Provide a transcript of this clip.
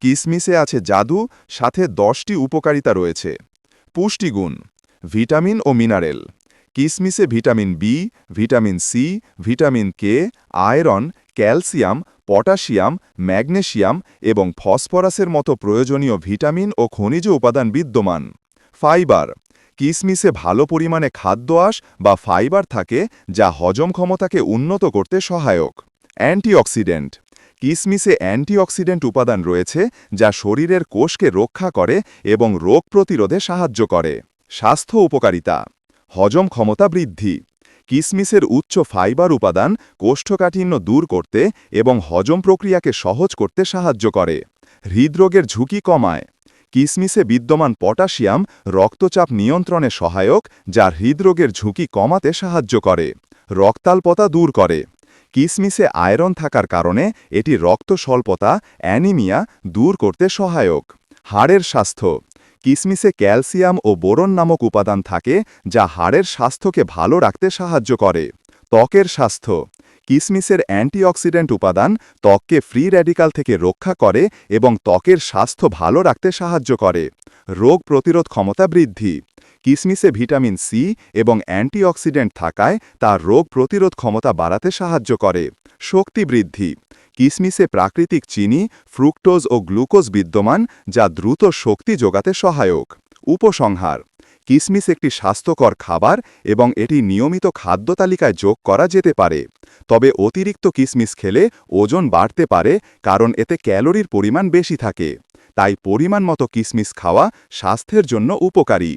কিসমিসে আছে জাদু, সাথে 10টি উপকারিতা রয়েছে। পুষ্টিগুণ: ভিটামিন ও মিনারেল। কিসমিসে vitamin B, vitamin C, vitamin K, iron, calcium, potassium, magnesium এবং ফসফরাসের মতো প্রয়োজনীয় ভিটামিন ও খনিজ উপাদান বিদ্যমান। ফাইবার: কিসমিসে ভালো পরিমাণে খাদ্য আঁশ বা ফাইবার থাকে, যা হজম ক্ষমতাকে উন্নত করতে সহায়ক। অ্যান্টিঅক্সিডেন্ট: কিসমিসে অ্যান্টিঅক্সিডেন্ট উপাদান রয়েছে, যা শরীরের কোষকে রক্ষা করে এবং রোগ প্রতিরোধে সাহায্য করে। স্বাস্থ্য উপকারিতা: হজম ক্ষমতা বৃদ্ধি। কিসমিসের উচ্চ ফাইবার উপাদান কোষ্ঠকাঠিন্য দূর করতে এবং হজম প্রক্রিয়াকে সহজ করতে সাহায্য করে। হৃদরোগের ঝুঁকি কমায়। কিসমিসে বিদ্যমান পটাশিয়াম রক্তচাপ নিয়ন্ত্রণে সহায়ক, যা হৃদরোগের ঝুঁকি কমাতে সাহায্য করে। রক্তাল্পতা দূর করে। কিসমিসে আয়রন থাকার কারণে এটি রক্ত স্বল্পতা, অ্যানিমিয়া দূর করতে সহায়ক। হাড়ের স্বাস্থ্য: কিসমিসে ক্যালসিয়াম ও বোরন নামক উপাদান থাকে, যা হাড়ের স্বাস্থ্যকে ভালো রাখতে সাহায্য করে। ত্বকের স্বাস্থ্য: কিসমিসের অ্যান্টিঅক্সিডেন্ট উপাদান ত্বককে ফ্রি র্যাডিক্যাল থেকে রক্ষা করে এবং ত্বকের স্বাস্থ্য ভালো রাখতে সাহায্য করে। রোগ প্রতিরোধ ক্ষমতা বৃদ্ধি। কিসমিসে ভিটামিন সি এবং অ্যান্টিঅক্সিডেন্ট থাকায় তা রোগ প্রতিরোধ ক্ষমতা বাড়াতে সাহায্য করে। শক্তি বৃদ্ধি। কিসমিসে প্রাকৃতিক চিনি, ফ্রুক্টোজ ও গ্লুকোজ বিদ্যমান, যা দ্রুত শক্তি যোগাতে সহায়ক। উপসংহার: কিসমিস একটি স্বাস্থ্যকর খাবার এবং এটি নিয়মিত খাদ্য তালিকায় যোগ করা যেতে পারে। তবে অতিরিক্ত কিসমিস খেলে ওজন বাড়তে পারে, কারণ এতে ক্যালোরির পরিমাণ বেশি থাকে। তাই পরিমাণ মতো কিসমিস খাওয়া স্বাস্থ্যের জন্য উপকারী।